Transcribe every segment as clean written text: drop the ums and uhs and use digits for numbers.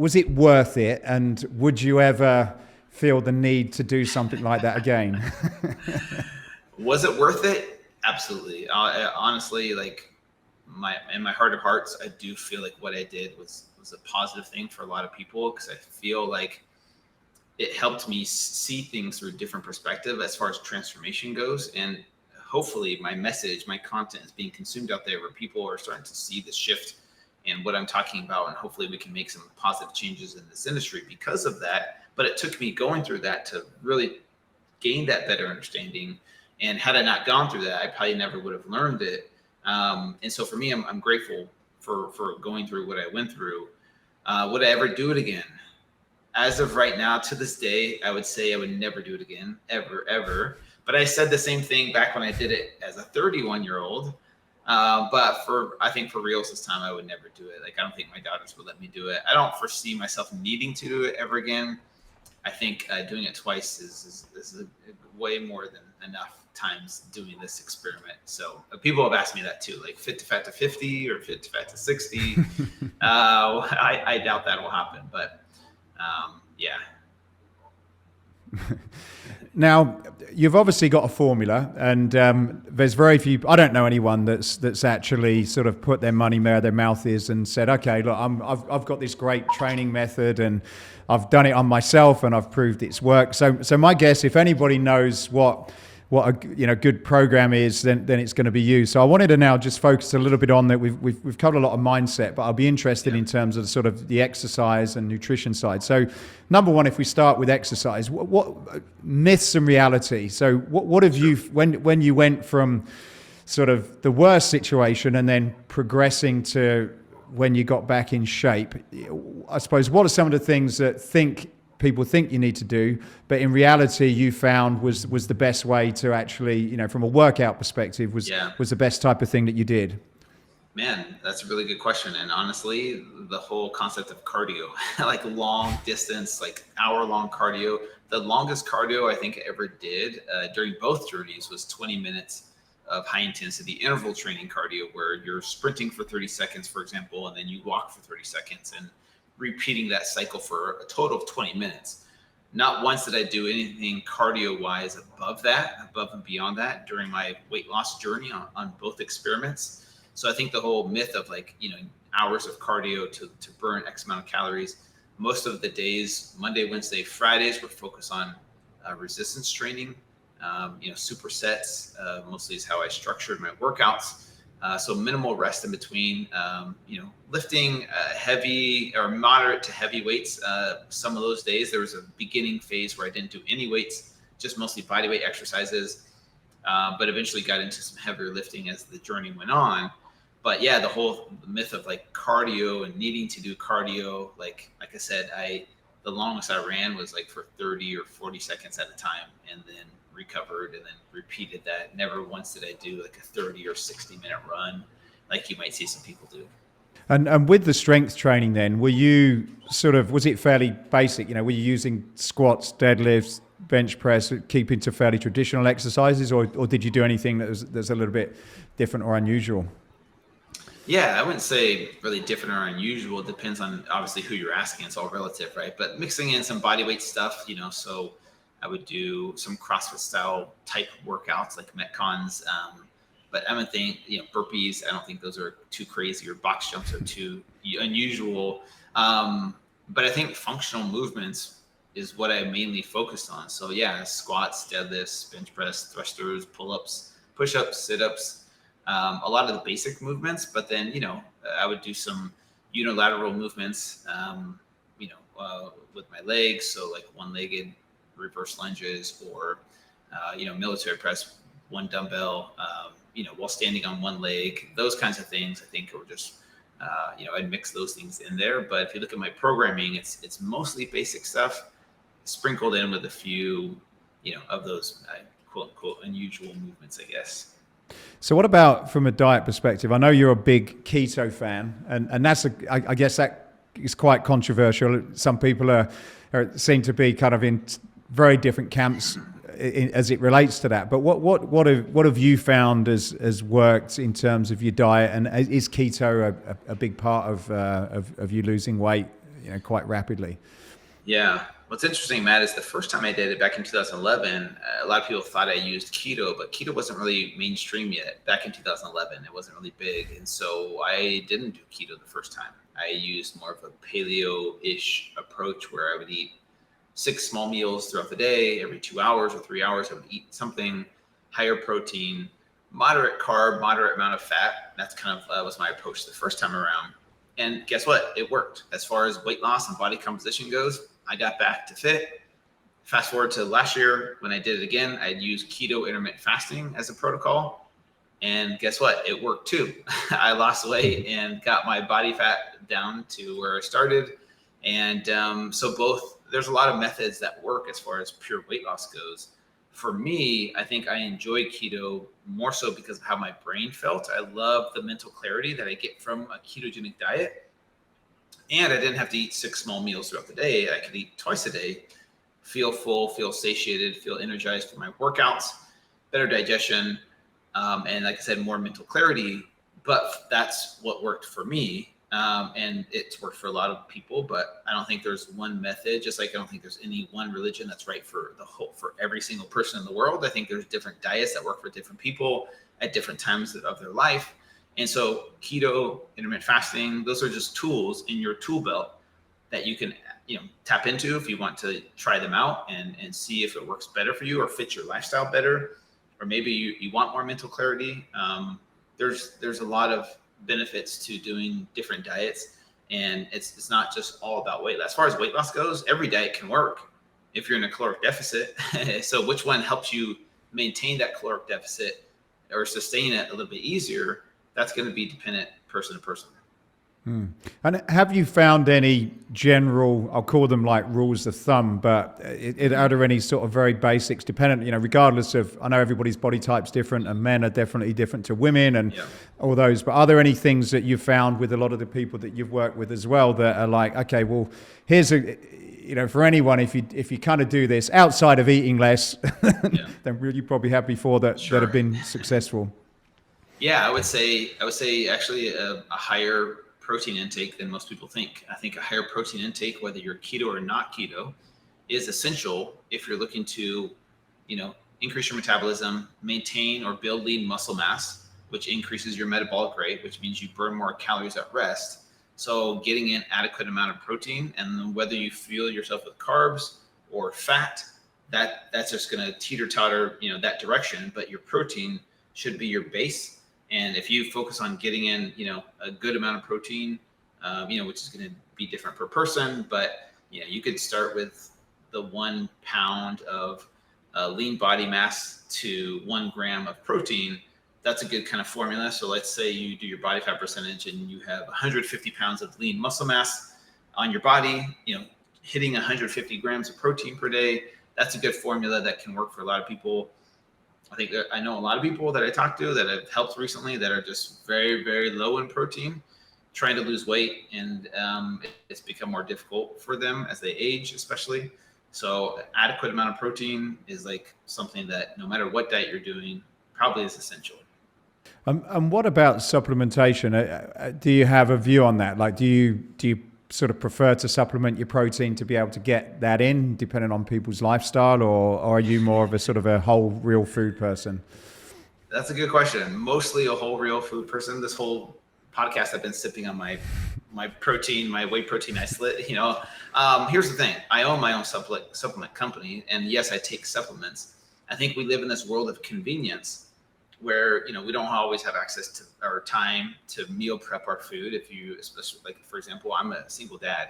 was it worth it? And would you ever feel the need to do something like that again? Was it worth it? Absolutely. Honestly, like in my heart of hearts, I do feel like what I did was a positive thing for a lot of people, because I feel like it helped me see things through a different perspective as far as transformation goes. And hopefully my message, my content is being consumed out there where people are starting to see the shift in what I'm talking about. And hopefully we can make some positive changes in this industry because of that. But it took me going through that to really gain that better understanding. And had I not gone through that, I probably never would have learned it. And so for me, I'm grateful for going through what I went through. Would I ever do it again? As of right now, to this day, I would say I would never do it again, ever. But I said the same thing back when I did it as a 31-year-old. But I think for reals this time, I would never do it. Like, I don't think my daughters would let me do it. I don't foresee myself needing to do it ever again. I think doing it twice is way more than enough times doing this experiment. So people have asked me that too, like fit to fat to 50 or fit to fat to 60. I doubt that will happen, but yeah. Now, you've obviously got a formula, and there's very few. I don't know anyone that's actually sort of put their money where their mouth is and said, "Okay, look, I've got this great training method, and I've done it on myself, and I've proved it's worked." So my guess, if anybody knows what a good program is, then it's going to be you. So I wanted to now just focus a little bit on that. We've covered a lot of mindset, but I'll be interested in terms of sort of the exercise and nutrition side. So number one, if we start with exercise, what myths and reality? So what have you, when you went from sort of the worst situation and then progressing to when you got back in shape, I suppose, what are some of the things that people think you need to do, but in reality you found was the best way to actually, from a workout perspective, was the best type of thing that you did? Man, that's a really good question. And honestly, the whole concept of cardio, like long distance, like hour-long cardio, the longest cardio I think I ever did during both journeys was 20 minutes of high intensity interval training cardio, where you're sprinting for 30 seconds, for example, and then you walk for 30 seconds and repeating that cycle for a total of 20 minutes. Not once did I do anything cardio-wise above and beyond that during my weight loss journey on both experiments. So I think the whole myth of hours of cardio to burn X amount of calories, most of the days, Monday, Wednesday, Fridays, were focused on resistance training, supersets, mostly is how I structured my workouts. So minimal rest in between, lifting heavy or moderate to heavy weights. Some of those days, there was a beginning phase where I didn't do any weights, just mostly body weight exercises, but eventually got into some heavier lifting as the journey went on. But yeah, the whole myth of like cardio and needing to do cardio, like I said, the longest I ran was like for 30 or 40 seconds at a time, and then recovered and then repeated that. Never once did I do like a 30 or 60 minute run like you might see some people do. And with the strength training then, was it fairly basic? Were you using squats, deadlifts, bench press, keeping to fairly traditional exercises, or did you do anything that's a little bit different or unusual? Yeah, I wouldn't say really different or unusual. It depends on obviously who you're asking. It's all relative, right? But mixing in some body weight stuff, so I would do some CrossFit style type workouts like Metcons. But I don't think, burpees, I don't think those are too crazy, or box jumps are too unusual. But I think functional movements is what I mainly focused on. So yeah, squats, deadlifts, bench press, thrusters, pull-ups, push-ups, sit-ups, a lot of the basic movements. But then, I would do some unilateral movements, with my legs. So like one-legged reverse lunges, or military press, one dumbbell, while standing on one leg. Those kinds of things I think are just I'd mix those things in there. But if you look at my programming, it's mostly basic stuff sprinkled in with a few of those quote unquote unusual movements, I guess. So what about from a diet perspective? I know you're a big keto fan, and that's I guess that is quite controversial. Some people seem to be kind of in very different camps as it relates to that. But what have you found as worked in terms of your diet, and is keto a big part of you losing weight quite rapidly. Yeah. What's interesting, Matt, is the first time I did it back in 2011, a lot of people thought I used keto, but keto wasn't really mainstream yet. Back in 2011, it wasn't really big. And so I didn't do keto the first time. I used more of a paleo-ish approach where I would eat 6 small meals throughout the day. Every 2 hours or 3 hours, I would eat something higher protein, moderate carb, moderate amount of fat. That's kind of was my approach the first time around. And guess what? It worked. As far as weight loss and body composition goes, I got back to fit. Fast forward to last year when I did it again, I'd use keto intermittent fasting as a protocol. And guess what? It worked too. I lost weight and got my body fat down to where I started. And so both, there's a lot of methods that work as far as pure weight loss goes. For me, I think I enjoy keto more so because of how my brain felt. I love the mental clarity that I get from a ketogenic diet. And I didn't have to eat 6 small meals throughout the day. I could eat twice a day, feel full, feel satiated, feel energized for my workouts, better digestion, and like I said, more mental clarity. But that's what worked for me. And it's worked for a lot of people, but I don't think there's one method, just like I don't think there's any one religion that's right for for every single person in the world. I think there's different diets that work for different people at different times of their life. And so keto, intermittent fasting, those are just tools in your tool belt that you can, tap into if you want to try them out and see if it works better for you or fits your lifestyle better, or maybe you want more mental clarity. There's a lot of benefits to doing different diets, and it's not just all about weight loss. As far as weight loss goes, every diet can work if you're in a caloric deficit. So which one helps you maintain that caloric deficit or sustain it a little bit easier? That's going to be dependent person to person. And have you found any general, I'll call them like rules of thumb, but are there any sort of very basics dependent, regardless of, I know everybody's body type's different and men are definitely different to women and all those, but are there any things that you've found with a lot of the people that you've worked with as well that are like, okay, well, here's for anyone, if you kind of do this outside of eating less, then you probably have before that have been successful. Yeah, I would say actually a higher protein intake than most people think. I think a higher protein intake, whether you're keto or not keto, is essential if you're looking to, increase your metabolism, maintain or build lean muscle mass, which increases your metabolic rate, which means you burn more calories at rest. So getting in adequate amount of protein, and whether you fuel yourself with carbs or fat, that's just going to teeter-totter, that direction. But your protein should be your base. And if you focus on getting in, a good amount of protein, which is going to be different per person, but you could start with the 1 pound of lean body mass to 1 gram of protein. That's a good kind of formula. So let's say you do your body fat percentage and you have 150 pounds of lean muscle mass on your body, hitting 150 grams of protein per day. That's a good formula that can work for a lot of people. I think I know a lot of people that I talk to that have helped recently that are just very, very low in protein, trying to lose weight, and it's become more difficult for them as they age, especially. So adequate amount of protein is like something that no matter what diet you're doing, probably is essential. And what about supplementation? Do you have a view on that? Like, do you sort of prefer to supplement your protein to be able to get that in, depending on people's lifestyle, or are you more of a sort of a whole real food person? That's a good question. Mostly a whole real food person. This whole podcast, I've been sipping on my protein, my whey protein isolate. Here's the thing: I own my own supplement company, and yes, I take supplements. I think we live in this world of convenience, where we don't always have access to or time to meal prep our food. Especially like, for example, I'm a single dad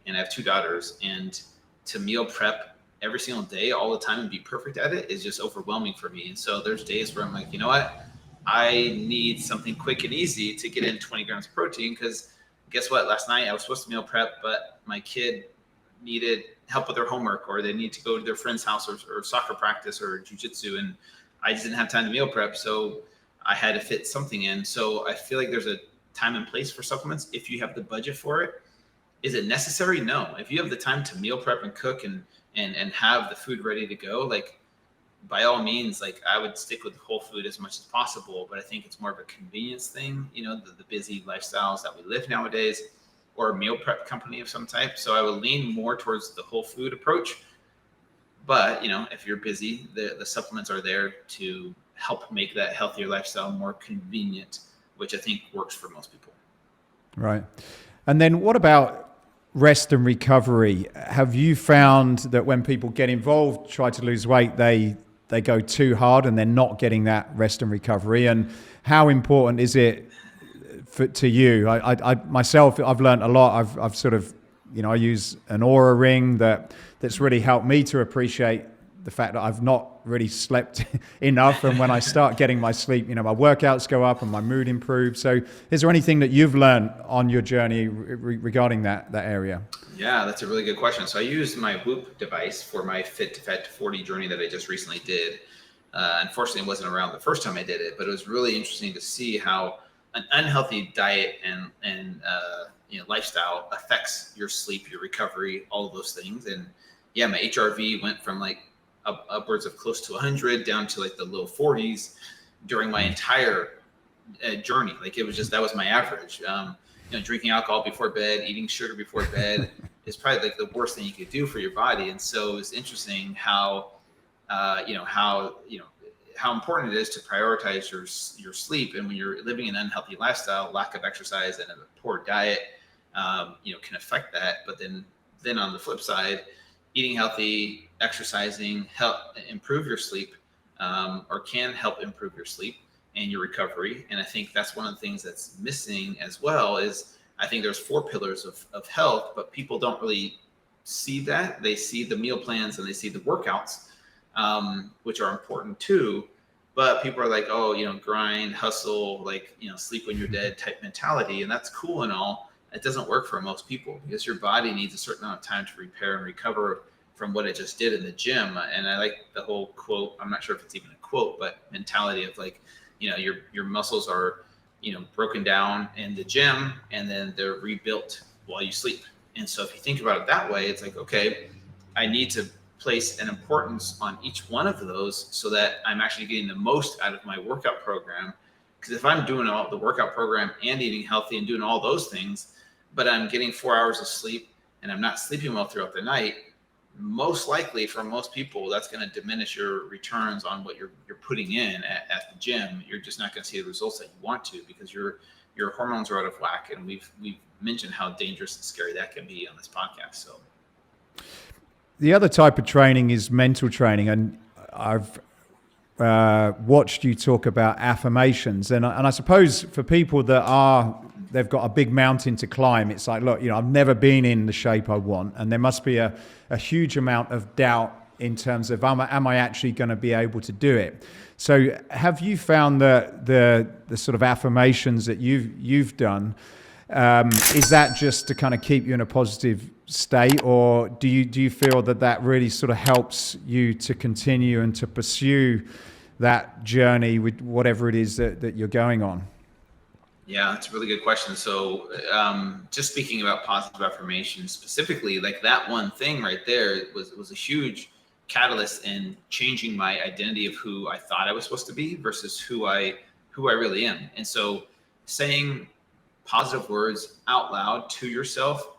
and I have 2 daughters, and to meal prep every single day all the time and be perfect at it is just overwhelming for me. And so there's days where I'm like, you know what, I need something quick and easy to get in 20 grams of protein, because guess what, last night I was supposed to meal prep, but my kid needed help with their homework, or they need to go to their friend's house or soccer practice or jujitsu, and I just didn't have time to meal prep, so I had to fit something in. So I feel like there's a time and place for supplements if you have the budget for it. Is it necessary? No. If you have the time to meal prep and cook and have the food ready to go, like, by all means, like, I would stick with whole food as much as possible. But I think it's more of a convenience thing, the busy lifestyles that we live nowadays. or a meal prep company of some type. So I would lean more towards the whole food approach. But, if you're busy, the supplements are there to help make that healthier lifestyle more convenient, which I think works for most people. Right. And then what about rest and recovery? Have you found that when people get involved, try to lose weight, they go too hard and they're not getting that rest and recovery? And how important is it to you? I myself, I've learned a lot. I've sort of, I use an Aura ring that's really helped me to appreciate the fact that I've not really slept enough. And when I start getting my sleep, my workouts go up and my mood improves. So is there anything that you've learned on your journey regarding that area? Yeah, that's a really good question. So I used my Whoop device for my Fit to Fat to 40 journey that I just recently did. Unfortunately, it wasn't around the first time I did it, but it was really interesting to see how an unhealthy diet and lifestyle affects your sleep, your recovery, all of those things. And yeah, my HRV went from like upwards of close to 100 down to like the low 40s during my entire journey. Like it was just, that was my average. Drinking alcohol before bed, eating sugar before bed is probably like the worst thing you could do for your body. And so it's interesting how important it is to prioritize your sleep. And when you're living an unhealthy lifestyle, lack of exercise and a poor diet, can affect that. But then on the flip side, eating healthy, exercising help improve your sleep, or can help improve your sleep and your recovery. And I think that's one of the things that's missing as well is I think there's 4 pillars of health, but people don't really see that. They see the meal plans and they see the workouts, which are important too. But people are like, grind, hustle, sleep when you're dead type mentality. And that's cool and all. It doesn't work for most people because your body needs a certain amount of time to repair and recover from what it just did in the gym. And I like the whole quote, I'm not sure if it's even a quote, but mentality of your muscles are, broken down in the gym and then they're rebuilt while you sleep. And so if you think about it that way, it's like, okay, I need to place an importance on each one of those so that I'm actually getting the most out of my workout program. Because if I'm doing all the workout program and eating healthy and doing all those things, but I'm getting 4 hours of sleep and I'm not sleeping well throughout the night, most likely for most people, that's going to diminish your returns on what you're putting in at the gym. You're just not going to see the results that you want to because your hormones are out of whack. And we've mentioned how dangerous and scary that can be on this podcast. So the other type of training is mental training. And I've watched you talk about affirmations. And I suppose for people they've got a big mountain to climb, it's like, look, I've never been in the shape I want. And there must be a huge amount of doubt in terms of, am I actually going to be able to do it? So have you found that the sort of affirmations that you've done, is that just to kind of keep you in a positive state, or do you feel that really sort of helps you to continue and to pursue that journey with whatever it is that you're going on? Yeah, that's a really good question. So just speaking about positive affirmations specifically, like that one thing right there was a huge catalyst in changing my identity of who I thought I was supposed to be versus who I really am. And so saying positive words out loud to yourself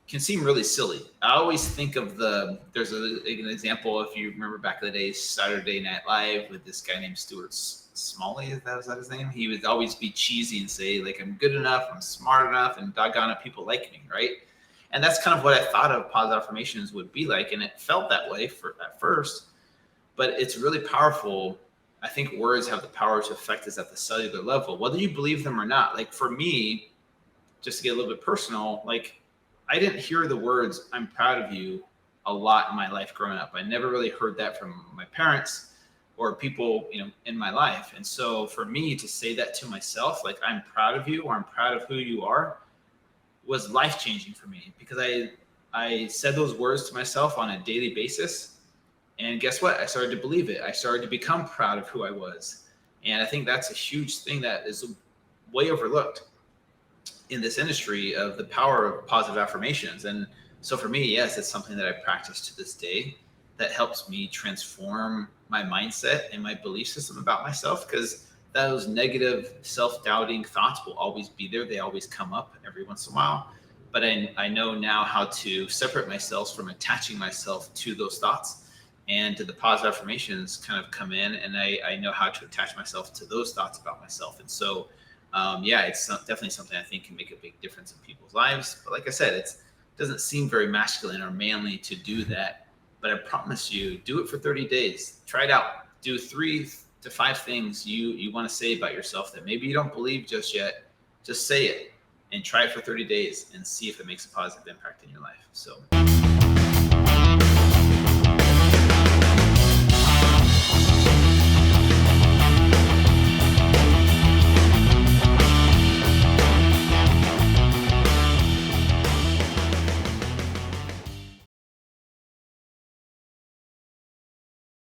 can seem really silly. I always think of there's an example, if you remember back in the day, Saturday Night Live with this guy named Stuart Smalley, is that his name? He would always be cheesy and say, like, I'm good enough, I'm smart enough, and doggone it, people like me, right? And that's kind of what I thought of positive affirmations would be like, and it felt that way at first, but it's really powerful. I think words have the power to affect us at the cellular level, whether you believe them or not. Like for me, just to get a little bit personal, like I didn't hear the words, I'm proud of you, a lot in my life growing up. I never really heard that from my parents or people, in my life. And so for me to say that to myself, like I'm proud of you or I'm proud of who you are, was life-changing for me because I said those words to myself on a daily basis. And guess what? I started to believe it. I started to become proud of who I was. And I think that's a huge thing that is way overlooked in this industry of the power of positive affirmations. And so for me, yes, it's something that I practice to this day that helps me transform my mindset and my belief system about myself, because those negative self-doubting thoughts will always be there. They always come up every once in a while. but I know now how to separate myself from attaching myself to those thoughts, and the positive affirmations kind of come in, and I know how to attach myself to those thoughts about myself. And so, yeah, it's definitely something I think can make a big difference in people's lives. But like I said, it doesn't seem very masculine or manly to do that. But I promise you, do it for 30 days. Try it out. Do 3 to 5 things you want to say about yourself that maybe you don't believe just yet. Just say it and try it for 30 days and see if it makes a positive impact in your life. So.